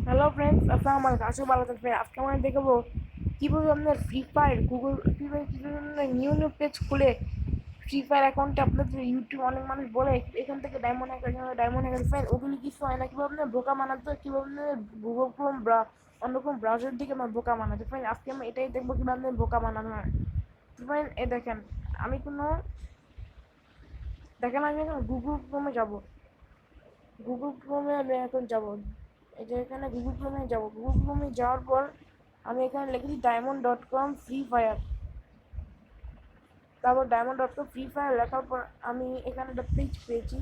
Hello friends, আসসালামু আলাইকুম। আশা ভালো আছেন ফ্রেন্ড। আজকে আমরা দেখাবো কীভাবে আপনার ফ্রি ফায়ার আপনার নিউ পেজ খুলে ফ্রি ফায়ার অ্যাকাউন্টে আপনাদের ইউটিউব অনেক মানুষ বলে এখান থেকে ডায়মন্ড হ্যাকার ফ্রেন্ড ওগুলি কিছু হয় না। কীভাবে আপনার বোকা বানাতে, কীভাবে আপনার গুগল ক্রোম অন্য কোনো ব্রাউজার দিকে আমার বোকা বানাতে ফ্রেন্ড। আজকে আমরা এটাই দেখবো কীভাবে আপনার বোকা বানানো হয় ফ্রেন্ড। দেখেন, আমি কোনো দেখেন আমি এখন গুগল ক্রোমে যাবো। গুগল ক্রোমে আমি এখন যাবো। এই যে এখানে গুগল ক্রোমে যাবো। গুগল ক্রোমে যাওয়ার পর আমি এখানে লিখেছি diamond.com ফ্রি ফায়ার। তারপর diamond.com ফ্রি ফায়ার লেখার পর আমি এখানে একটা পেজ পেয়েছি।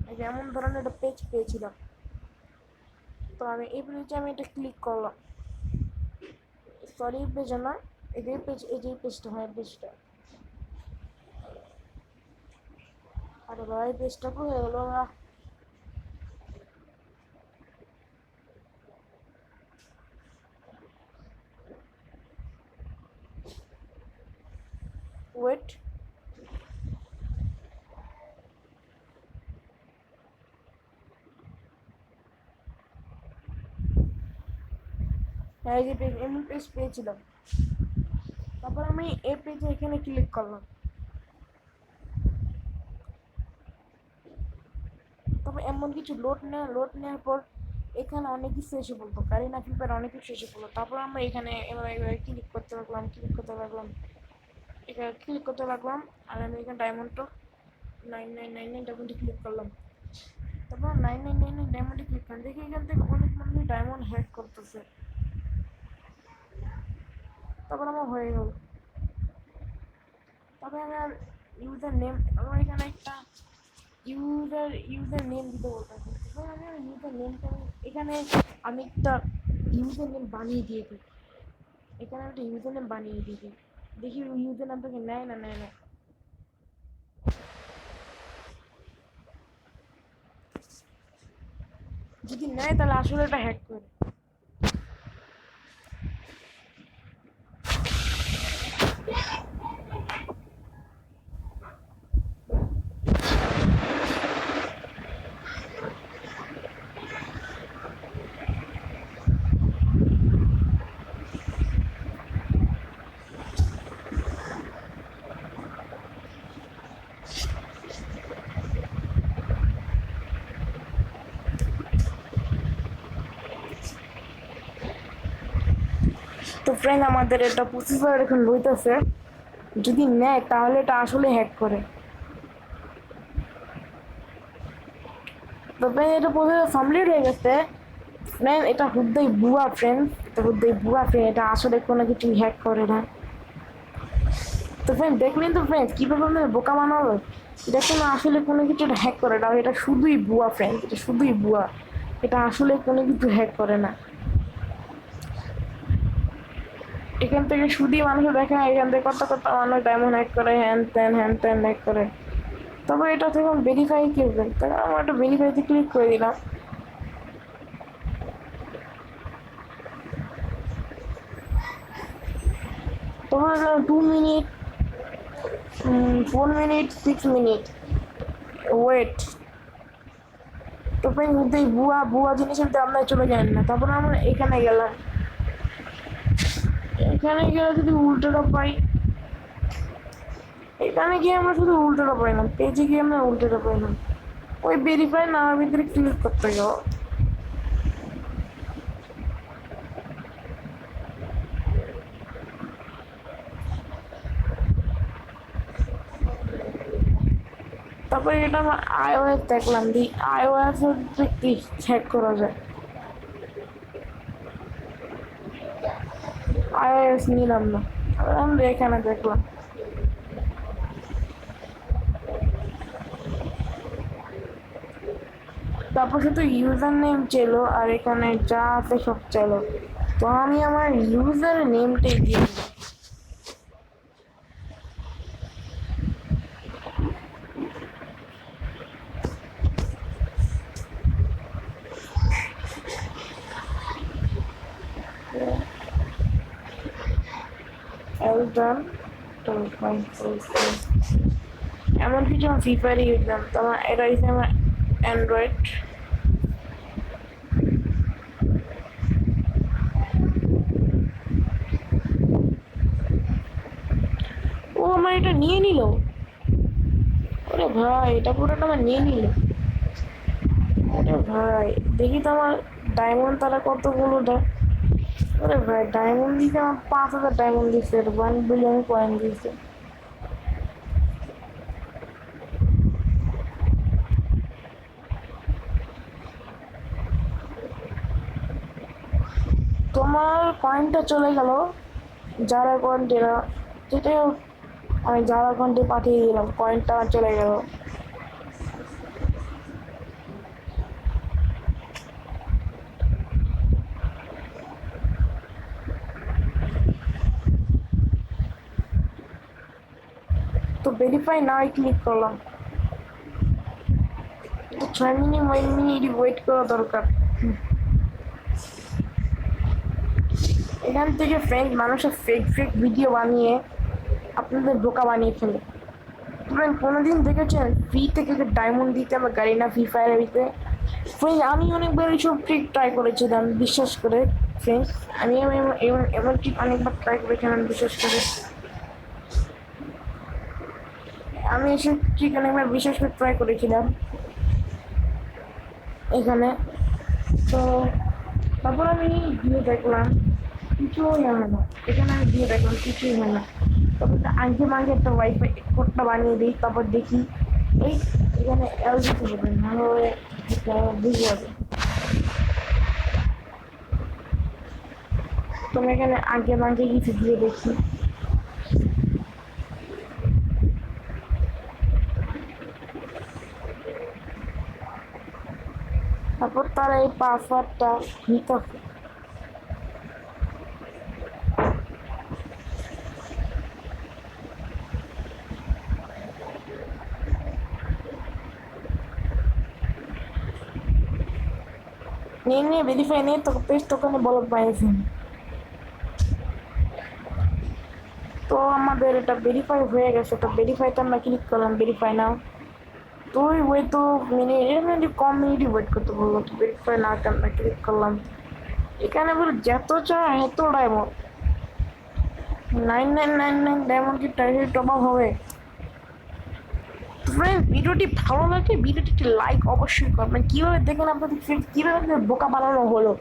এই যে এমন ধরনের একটা পেজ পেয়েছিলাম। তো আমি এই পেজে এটা ক্লিক করলাম। সরি, এই পেজে না, এই যে পেজটা, হয় পেজটা। আরে ভাই, পেজটা হয়ে গেলো না। ওয়েট, হ্যাঁ, এই যে পেজ, এমন পেজ পেয়েছিলাম। তারপর আমি এই পেজে এখানে ক্লিক করলাম। তবে এমন কিছু লোড নেওয়ার পর এখানে অনেক কিছু এসে পড়তো, কারিনা ফিফার অনেক কিছু এসে পড়লো। তারপর আমরা এখানে এবার ক্লিক করতে লাগলাম। আর আমি এখানে ডায়মন্ডটা 9999 ডায়মন্ডে ক্লিক করলাম। তারপর 9999 ডায়মন্ডে ক্লিক করলাম, দেখি এখান থেকে অনেক মানুষ ডায়মন্ড হ্যাক করতেছে। তারপর আমার হয়ে গেল। তবে আমি আর ইউজার নেম, আমার এখানে একটা ইউজার নেম দিতে বলতেছে। আমি ইউজার নেমটা এখানে আমি একটা ইউজার নেম বানিয়ে দিয়ে দিই। এখানে একটা ইউজার নেম বানিয়ে দিয়ে দিই, দেখি ইউজার নামটাকে নেয় না নেয় না। যদি নেয় তাহলে আসলে এটা হ্যাক করে। তো ফ্রেন্ড, আমাদের এটা প্রসেসর এখন লইতেছে। যদি নেয় তাহলে এটা আসলে হ্যাক করে। তো ফ্রেন্ড, এটা প্রসেসর কমপ্লিট হয়ে গেছে। ফ্রেন্ড, এটা হুদ্দাই বুয়া ফ্রেন্ড, এটা আসলে কোনো কিছু হ্যাক করে না। তো ফ্রেন্ড, দেখলেন তো ফ্রেন্ড কীভাবে আমাদের বোকা বানালো। এটা কোনো আসলে কোনো কিছু হ্যাক করে না, এটা শুধুই বুয়া ফ্রেন্ড, এটা শুধুই বুয়া। এটা আসলে কোনো কিছু হ্যাক করে না। এখান থেকে শুধুই মানুষ দেখে, এখান থেকে কত কত মানুষ ডায়মন্ড হ্যাক করে, হ্যান ত্যান হ্যাক করে। তবে এটা থেকে ভেরিফাই করবেন, তাহলে আমার একটা ভেরিফাইতে ক্লিক করে দিলাম। তোমার 2 মিনিট, 4 মিনিট, 6 মিনিট ওয়েট। তো ফ্রেন্ড, এই বুয়া বুয়া জিনিসের ভিতরে আপনার চলে যান না। তারপরে আমরা এখানে গেলাম। এখানে গেলে যদি উল্টোটা পাই, এখানে গিয়ে আমরা শুধু উল্টোটা পাইলাম, পেজে গিয়ে আমরা উল্টোটা পাইলাম। ওই ভেরিফাই নামের ভিতরে ক্লিক করতে গেল। তারপরে এটা আমরা iOS দেখলাম, দি iOS কি চেক করা যায়। iOS নিলাম না, আমরা এখানে দেখলাম। তারপর শুধু ইউজার নেম চাইলো, আর এখানে যা আছে সব চাইলো। তো আমি আমার ইউজার নেমটাই দিয়ে দিলাম। Done. এমন কিছু আমার ফ্রি ফায়ারে ইউজ দিলাম। তো আমার এটা হচ্ছে আমার অ্যান্ড্রয়েড। নিয়ে নিল। ওরে ভাই, এটা পুরোটা আমার নিয়ে নিল। ওরে ভাই, দেখি তো আমার ডায়মন্ড তারা কতগুলো দেয়। ওরে ভাই, ডায়মন্ড দিছে আমার 5,000 ডায়মন্ড দিচ্ছে, 1 বিলিয়ন কয়েন দিচ্ছে। তোমার কয়েনটা চলে গেল যার অ্যাকাউন্টে, যেটাই হোক, আমি যার অ্যাকাউন্টে পাঠিয়ে দিলাম, কয়েনটা আমার চলে গেল। তো ভেরিফাই নাই ক্লিক করলাম, তো 6 মিনিট ওয়েট করা দরকার। এখান থেকে ফ্রেন্ড মানুষের ফেক ফেক ভিডিও বানিয়ে আপনাদের বোকা বানিয়ে ফেলে। তোমরা কোনোদিন দেখেছেন ফ্রি থেকে ডায়মন্ড দিতে আমার গাড়ি না ফ্রি ফায়ারের ভিতরে? ফ্রেন্ড আমি অনেকবার এইসব ট্রিক ট্রাই করেছিলাম, বিশ্বাস করে ফ্রেন্ড। আমি এমন ট্রিক অনেকবার ট্রাই করেছিলাম, বিশেষ করে আমি এসব ট্রিক অনেকবার বিশেষ করে ট্রাই করেছিলাম এখানে। তো তারপর আমি দিয়ে দেখলাম কিছুই হয় না। এখানে আমি দিয়ে দেখলাম কিছুই হয় না। তারপর আগে মাঝে একটা ওয়াইফাই কোডটা বানিয়ে দিই, তারপর দেখি এই এখানে এল দিতে হবে, নাহলে বুঝতে হবে। তো আমি এখানে আগে মাঝে কিছু দিয়ে দেখি। তারপর তারা এই পাসওয়ার্ডটা নিতে হবে। নিয়ে ভেরিফাই নিয়ে তোকে পেস্ট ওখানে বলক পাইছি। তো আমাদের এটা ভেরিফাই হয়ে গেছে, তো ভেরিফাইতে আমরা ক্লিক করলাম, ভেরিফাই নাও। তো ওই তো মিনিট কম মিনিটই ওয়েট করতে বললো, তো ভেরিফাই না আমরা ক্লিক করলাম। এখানে বলে যত চায় এত ডায়মন্ড, 9999 ডায়মন্ড কি টপ আপ হবে? ফ্রেন্ড ভিডিওটি ভালো লাগে, ভিডিওটি একটি লাইক অবশ্যই করবেন। কীভাবে দেখেন আপনাদের ফ্রেন্ড কীভাবে আপনাদের বোকা বানানো হলো,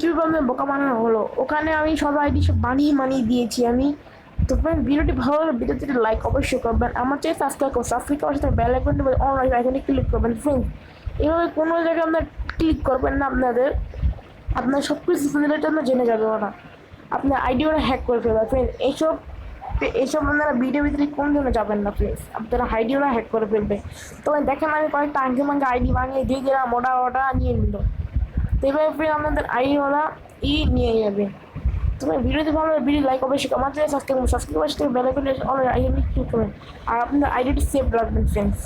কীভাবে আপনাদের বোকা বানানো হলো, ওখানে আমি সব আইডি সব বানিয়ে দিয়েছি আমি। তো ফ্রেন্ড ভিডিওটি ভালো লাগলে ভিডিওতে লাইক অবশ্যই করবেন, আমার চাই সাবস্ক্রাইব করার সাথে বেল আইকনটি অন আইকনে ক্লিক করবেন। ফ্রেন্ড এভাবে কোনো জায়গায় আপনার ক্লিক করবেন না, আপনার সব কিছু ফেসিলিটি আপনার জেনে যাবে ওরা, আপনার আইডি ওরা হ্যাক করে ফেলবে। ফ্রেন্ড এইসব আপনারা ভিডিও ভিতরে কোন জন্য যাবেন না প্লিজ, আপনারা আইডি ওরা হ্যাক করে ফেলবে। তো দেখেন আমি কয়েকটা আগে মাঝে আইডি বানিয়ে দিয়ে দিলাম, ওটা নিয়ে নিল। তো এভাবে ফ্রেন্ড আপনাদের আইডি ওরা নিয়ে যাবে। তোমার ভিডিওতে ভালো ভিডিও লাইক অবশ্যই, আমার সাবস্ক্রাইব বেল আইকনে ক্লিক করবেন, আর আপনাদের আইডিটি সেভ রাখবেন ফ্রেন্ডস।